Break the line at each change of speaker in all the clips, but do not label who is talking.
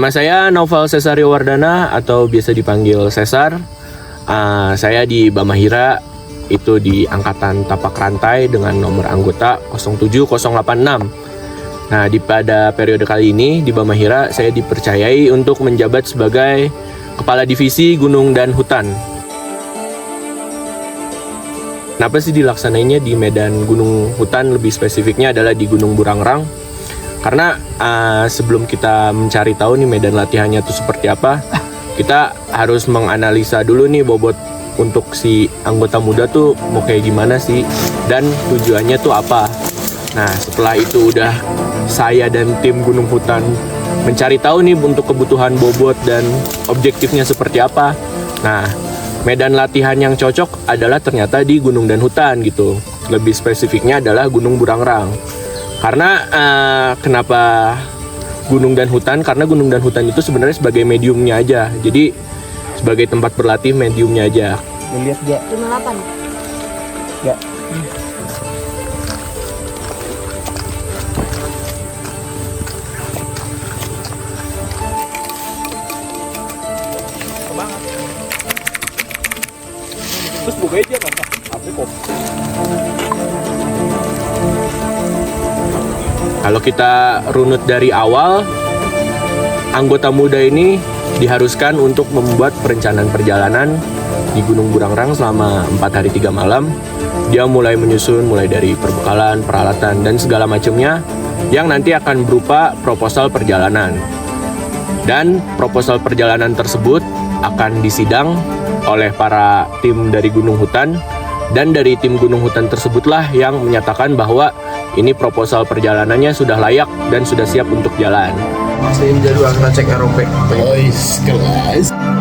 Nama saya Naufal Cesario Wardana atau biasa dipanggil Cesar. Saya di Bamahira, itu di Angkatan Tapak Rantai dengan nomor anggota 07086. Nah, pada periode kali ini di Bamahira saya dipercayai untuk menjabat sebagai Kepala Divisi Gunung dan Hutan. Kenapa sih dilaksanainya di medan gunung hutan, lebih spesifiknya adalah di Gunung Burangrang? Karena sebelum kita mencari tahu nih medan latihannya itu seperti apa, kita harus menganalisa dulu nih bobot untuk si anggota muda tuh mau kayak gimana sih dan tujuannya tuh apa. Nah, setelah itu udah saya dan tim Gunung Hutan mencari tahu nih untuk kebutuhan bobot dan objektifnya seperti apa. Nah, medan latihan yang cocok adalah ternyata di Gunung dan Hutan gitu. Lebih spesifiknya adalah Gunung Burangrang. Karena kenapa Gunung dan Hutan? Karena Gunung dan Hutan itu sebenarnya sebagai mediumnya aja. Jadi sebagai tempat berlatih mediumnya aja.
Lihat gak?
58.
Gak. Terus buka aja kan? Apa kok?
Kalau kita runut dari awal, anggota muda ini diharuskan untuk membuat perencanaan perjalanan di Gunung Burangrang selama 4 hari 3 malam. Dia mulai menyusun mulai dari perbekalan, peralatan, dan segala macamnya yang nanti akan berupa proposal perjalanan. Dan proposal perjalanan tersebut akan disidang oleh para tim dari Gunung Hutan, dan dari tim Gunung Hutan tersebutlah yang menyatakan bahwa ini proposal perjalanannya sudah layak dan sudah siap untuk jalan.
Mastiin jadwal kita cek ROP.
Kelas.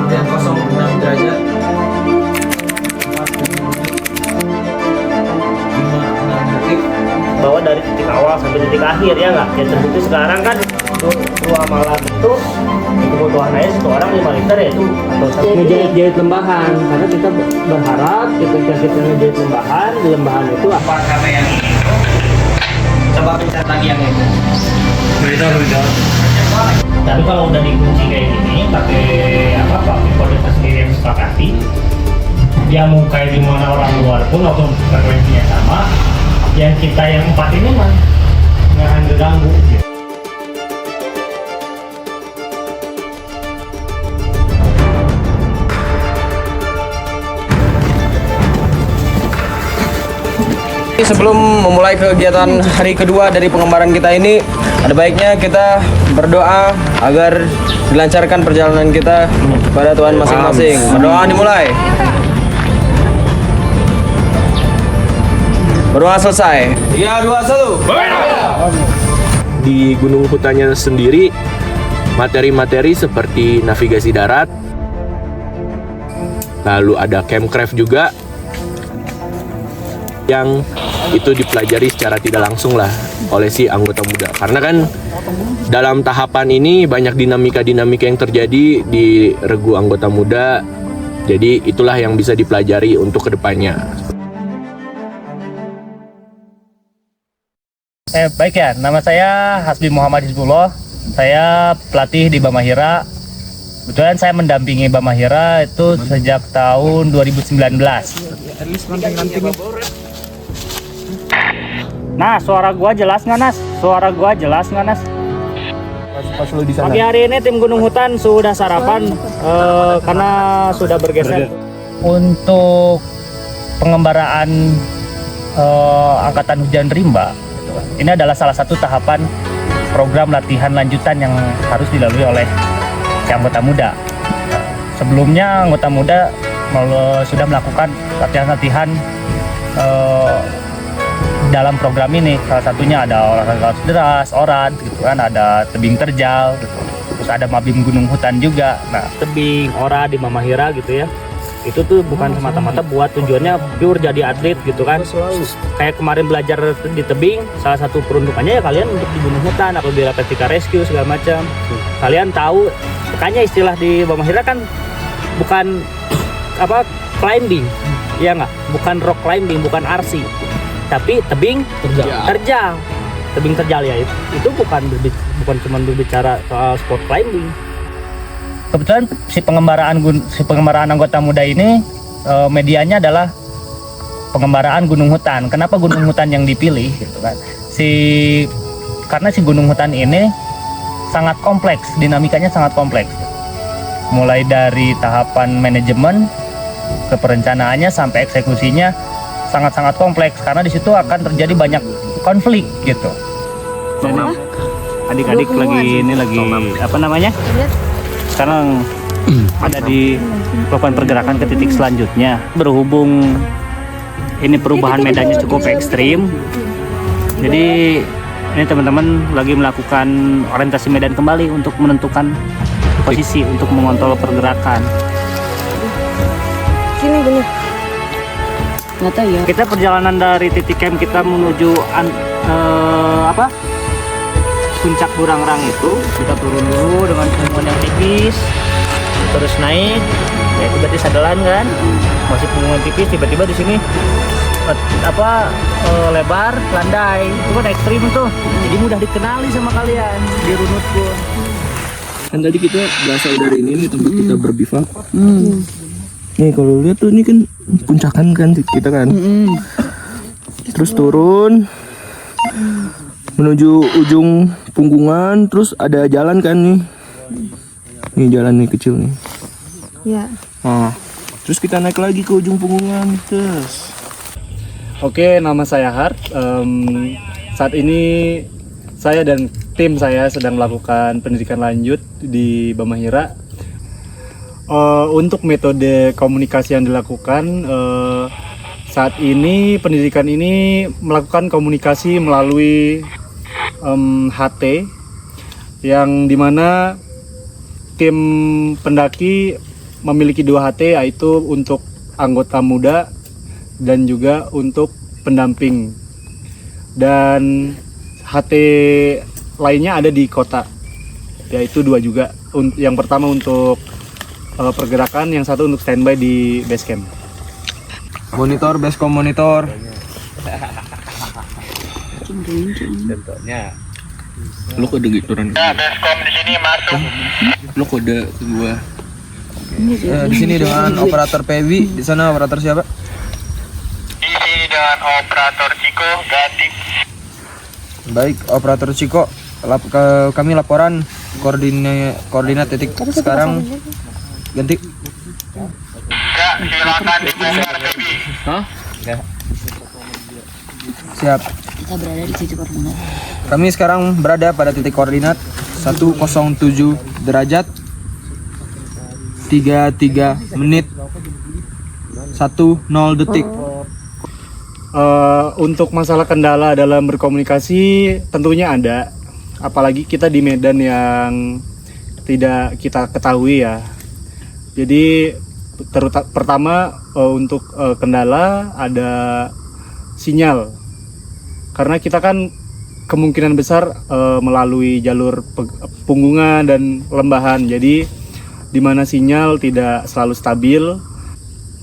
Yang 06 derajat. 5 detik.
Bahwa dari titik awal sampai titik akhir ya nggak? Ya terbukti sekarang kan dua malam itu kebutuhan air satu orang 5 liter ya itu atau satu
ngejahit lembahan, karena kita berharap ketika kita ngejahit lembahan, di lembahan itu
apa karena yang ini coba pencet lagi yang itu beda. Tapi kalau udah dikunci kayak gini pakai koordinat sendiri yang sepakati, dia mau kayak di mana orang luar pun waktu frekuensinya sama, yang kita yang 4 ini mah nggak akan terganggu gitu.
Sebelum memulai kegiatan hari kedua dari pengembaraan kita ini, ada baiknya kita berdoa agar dilancarkan perjalanan kita kepada Tuhan masing-masing. Berdoa dimulai. Berdoa selesai. 3, 2, 1.
Di Gunung Hutannya sendiri, materi-materi seperti navigasi darat, lalu ada campcraft juga, yang itu dipelajari secara tidak langsung lah oleh si anggota muda. Karena kan dalam tahapan ini banyak dinamika-dinamika yang terjadi di regu anggota muda. Jadi itulah yang bisa dipelajari untuk kedepannya.
Baik ya, nama saya Hasbi Muhammad Hizbullah. Saya pelatih di Bamahira. Kebetulan saya mendampingi Bamahira itu sejak tahun 2019. Nah, suara gua jelas nggak, Nas?
Pas lu di sana.
Pagi hari ini tim Gunung Hutan sudah sarapan karena sudah bergeser. Untuk pengembaraan Angkatan Hujan Rimba, gitu kan. Ini adalah salah satu tahapan program latihan lanjutan yang harus dilalui oleh si anggota muda. Sebelumnya anggota muda sudah melakukan latihan-latihan dalam program ini. Salah satunya ada olahraga deras, orat, gitu kan, ada tebing terjal, gitu. Terus ada mabim Gunung Hutan juga. Nah, tebing, orat di Bamahira gitu ya. Itu tuh bukan semata-mata buat tujuannya pure jadi atlet gitu kan. Kayak kemarin belajar di tebing, salah satu peruntukannya ya kalian untuk di Gunung Hutan, apabila ketika rescue segala macam. Kalian tahu, makanya istilah di Bamahira kan bukan climbing, ya nggak? Bukan rock climbing, bukan RC. Tapi tebing terjal ya, itu bukan cuma berbicara soal sport climbing, kebetulan si pengembaraan anggota muda ini medianya adalah pengembaraan gunung hutan. Kenapa gunung hutan yang dipilih gitu kan? Karena si gunung hutan ini sangat kompleks, dinamikanya sangat kompleks. Mulai dari tahapan manajemen ke perencanaannya sampai eksekusinya sangat-sangat kompleks karena di situ akan terjadi banyak konflik gitu. Jadi adik-adik lagi apa namanya? Sekarang ada di melakukan pergerakan ke titik selanjutnya. Berhubung ini perubahan medannya cukup ekstrim, jadi ini teman-teman lagi melakukan orientasi medan kembali untuk menentukan posisi untuk mengontrol pergerakan.
Sini bener. Nggak tahu ya.
Kita perjalanan dari titik camp kita menuju puncak Burangrang itu, kita turun dulu dengan punggungan yang tipis, terus naik, ya itu berarti sadelan kan, masih punggungan tipis, tiba-tiba di sini lebar, landai, itu kan ekstrim tuh, jadi mudah dikenali sama kalian di runut pun.
Kan tadi kita berasal dari ini nih, tempat kita berbivak. Nih kalau lihat tuh ini kan puncakan kan kita kan. Terus turun menuju ujung punggungan, terus ada jalan kan nih. Nih jalan nih kecil nih.
Iya.
Nah, terus kita naik lagi ke ujung punggungan terus.
Oke, nama saya Hart. Saat ini saya dan tim saya sedang melakukan pendidikan lanjut di Bamahira. Untuk metode komunikasi yang dilakukan saat ini, pendidikan ini melakukan komunikasi melalui HT, yang dimana tim pendaki memiliki 2 HT, yaitu untuk anggota muda dan juga untuk pendamping, dan HT lainnya ada di kota, yaitu 2 juga. Yang pertama untuk pergerakan, yang satu untuk standby di base camp.
Monitor, basecamp monitor.
Contohnya lu kode gituran. Ya, basecamp di sini masuk. Lu kode ke gua.
Di sini dengan operator Pewi, di sana operator siapa?
Di sini dengan operator Ciko, ganti.
Baik, operator Ciko. Kami laporan koordinat titik sekarang ganti.
Ya, silakan dibongkar Pewi.
Siap.
Kita berada di titik koordinat.
Kami sekarang berada pada titik koordinat 107 derajat 33 menit 10 detik.
Untuk masalah kendala dalam berkomunikasi tentunya ada, apalagi kita di medan yang tidak kita ketahui ya. Jadi pertama untuk kendala ada sinyal, karena kita kan kemungkinan besar melalui jalur punggungan dan lembahan, jadi di mana sinyal tidak selalu stabil.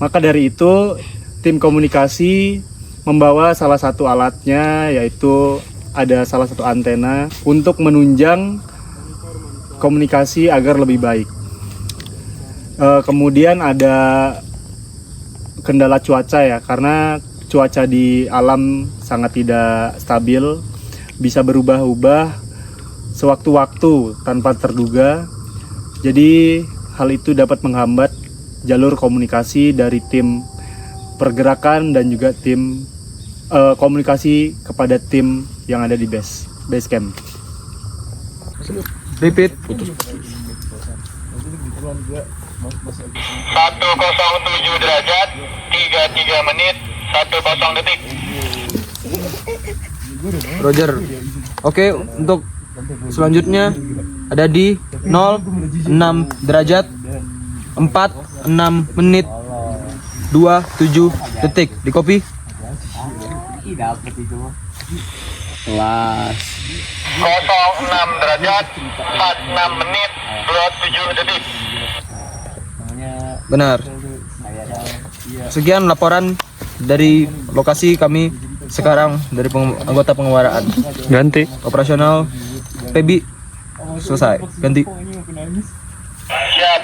Maka dari itu tim komunikasi membawa salah satu alatnya, yaitu ada salah satu antena untuk menunjang komunikasi agar lebih baik. Kemudian ada kendala cuaca ya, karena cuaca di alam sangat tidak stabil, bisa berubah-ubah sewaktu-waktu tanpa terduga. Jadi hal itu dapat menghambat jalur komunikasi dari tim pergerakan dan juga tim komunikasi kepada tim yang ada di base camp.
Repeat.
107 derajat 33 menit 10 detik.
Roger. Oke, untuk selanjutnya ada di 06 derajat 46 menit 27 detik. Di copy.
Kelas
06 derajat 46 menit 27 detik.
Benar. Sekian laporan dari lokasi kami sekarang dari anggota pengembaraan.
ganti.
Operasional PB selesai. Ganti.
Siap.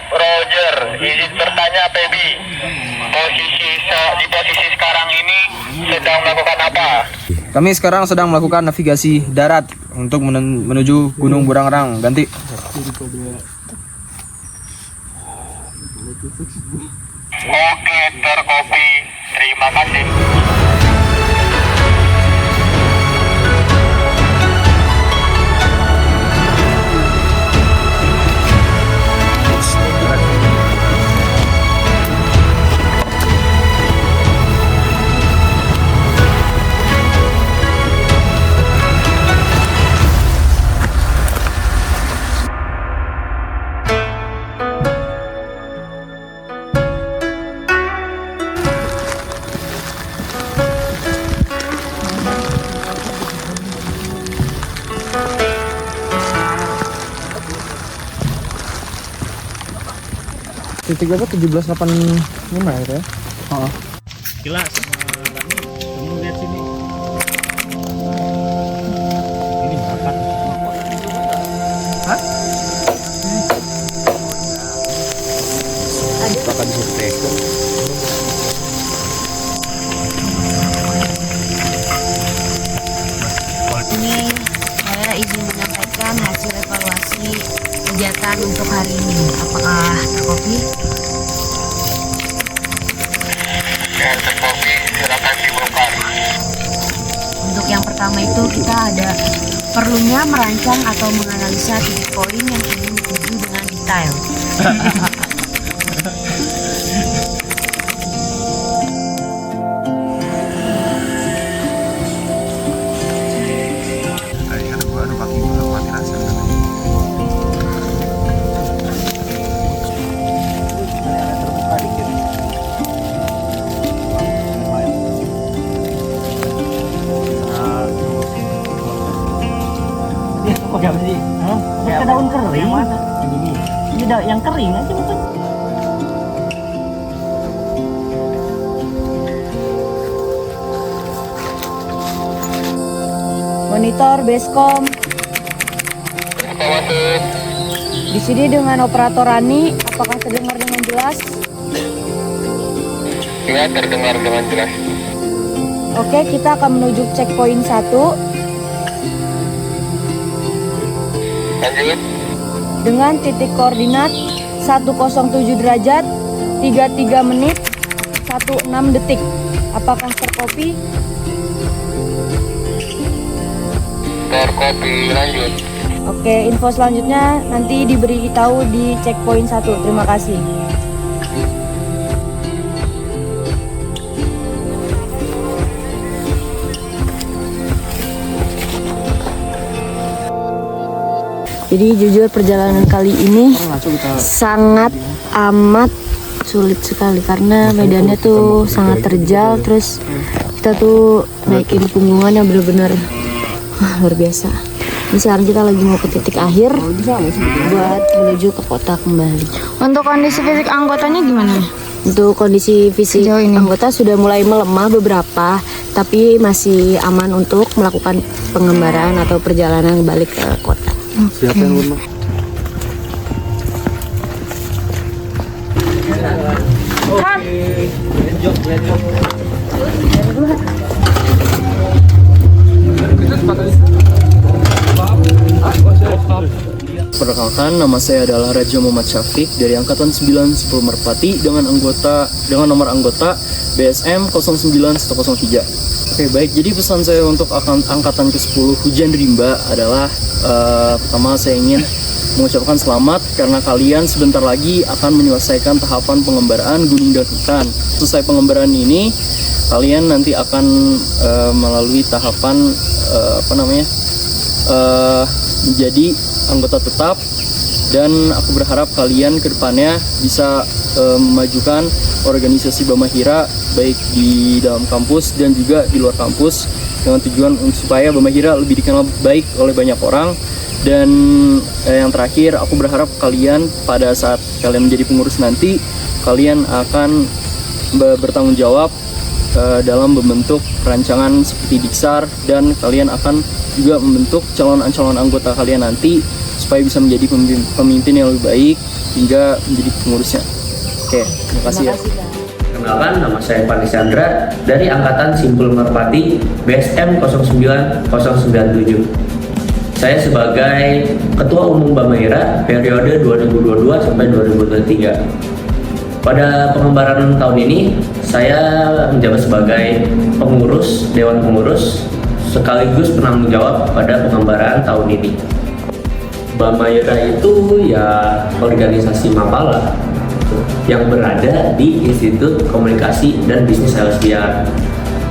izin bertanya Pebi. Di posisi sekarang ini sedang melakukan apa?
Kami sekarang sedang melakukan navigasi darat untuk menuju Gunung Burangrang. Ganti.
Oke, terkopi. Terima kasih.
Titik berapa? 1785 gitu ya? Oh.
Gila, kamu lihat sini. Ini berapa?
Hah?
Bakal disurvey.
Ini saya izin menyampaikan hasil evaluasi kegiatan untuk hari ini. Apakah terkopi?
Ya, terkopi. Silakan dibuka.
Untuk yang pertama itu kita ada perlunya merancang atau menganalisa titik poin yang ingin dituju dengan detail.
Pakai apa sih? Pakai daun kering. Yang mana? Ini daun yang kering aja bukan?
Monitor Basecom. Di sini dengan operator Rani, apakah terdengar dengan jelas?
Ya, terdengar dengan jelas.
Oke, kita akan menuju checkpoint 1
Lanjut.
dengan titik koordinat 107 derajat, 33 menit, 16 detik. Apakah terkopi?
Terkopi, lanjut.
Oke, info selanjutnya nanti diberi tahu di checkpoint 1. Terima kasih. Jadi jujur perjalanan kali ini sangat amat sulit sekali karena medannya tuh sangat terjal, terus kita tuh naikin punggungan yang benar-benar luar biasa. Ini sekarang kita lagi mau ke titik akhir buat menuju ke kota kembali.
Untuk kondisi fisik anggotanya gimana?
Untuk kondisi fisik
Sejauh ini.
anggota sudah mulai melemah beberapa, tapi masih aman untuk melakukan pengembaraan atau perjalanan balik ke kota.
Siapa yang lemah?
Perkenalkan, nama saya adalah Raja Muhammad Syafiq dari Angkatan 9 10 Merpati dengan nomor anggota BSM 09103. Oke, baik. Jadi pesan saya untuk angkatan ke-10 Hujan Rimba adalah pertama saya ingin mengucapkan selamat karena kalian sebentar lagi akan menyelesaikan tahapan pengembaraan gunung dan hutan. Selesai pengembaraan ini, kalian nanti akan melalui tahapan menjadi anggota tetap, dan aku berharap kalian ke depannya bisa memajukan organisasi Bamahira baik di dalam kampus dan juga di luar kampus dengan tujuan supaya Bamahira lebih dikenal baik oleh banyak orang. Dan yang terakhir, aku berharap kalian pada saat kalian menjadi pengurus nanti, kalian akan bertanggung jawab dalam membentuk rancangan seperti Diksar, dan kalian akan juga membentuk calon anggota kalian nanti supaya bisa menjadi pemimpin yang lebih baik hingga menjadi pengurusnya. Oke, terima kasih ya.
Kenalkan, nama saya Pani Chandra dari Angkatan Simpul Merpati BSM 09097. Saya sebagai Ketua Umum Bamaira periode 2022 sampai 2023. Pada pengembaraan tahun ini, saya menjabat sebagai pengurus, Dewan Pengurus, sekaligus penanggung jawab pada pengembaraan tahun ini. Bamaira itu ya organisasi mapala yang berada di Institut Komunikasi dan Bisnis Celestial.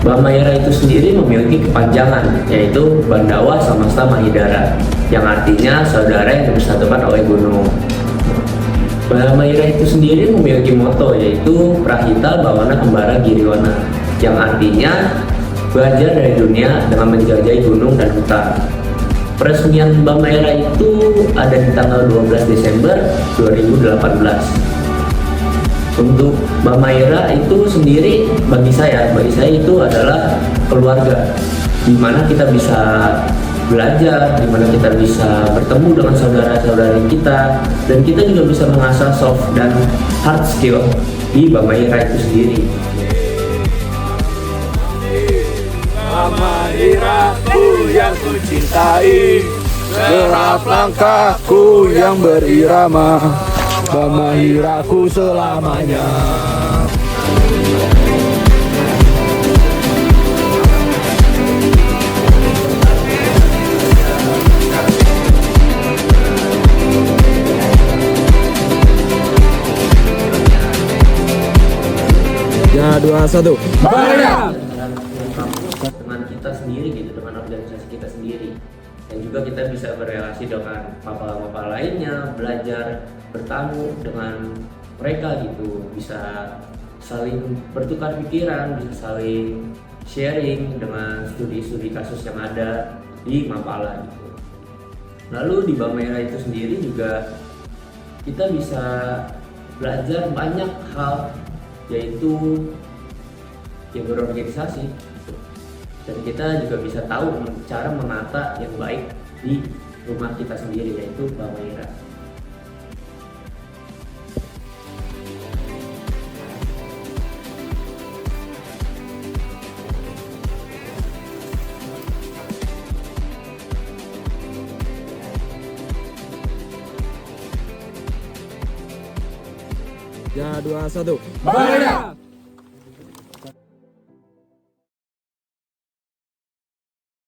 Bamaira itu sendiri memiliki kepanjangan, yaitu Bandawa Samasta Mahidara, yang artinya saudara yang dipersatukan oleh gunung. Bamaira itu sendiri memiliki moto, yaitu Prahita Bawana Kembara Giriwana, yang artinya belajar dari dunia dengan menjelajahi gunung dan hutan. Peresmian Bamaira itu ada di tanggal 12 Desember 2018. Untuk Bamaira itu sendiri bagi saya itu adalah keluarga, di mana kita bisa belajar, di mana kita bisa bertemu dengan saudara-saudari kita, dan kita juga bisa mengasah soft dan hard skill di Bamaira itu sendiri.
Bamairaku yang ku cintai, derap langkahku yang berirama, Bamairaku selamanya.
Ya, 2, 1.
Dengan kita sendiri gitu, dengan organisasi kita sendiri, dan juga kita bisa berrelasi dengan mapala-mapala lainnya, belajar bertamu dengan mereka gitu, bisa saling bertukar pikiran, bisa saling sharing dengan studi-studi kasus yang ada di mapala gitu. Lalu di Bamaira itu sendiri juga kita bisa belajar banyak hal, yaitu yang berorganisasi, dan kita juga bisa tahu cara menata yang baik di rumah kita sendiri, yaitu Bamaira.
Ya, 2, 1. Bamaira.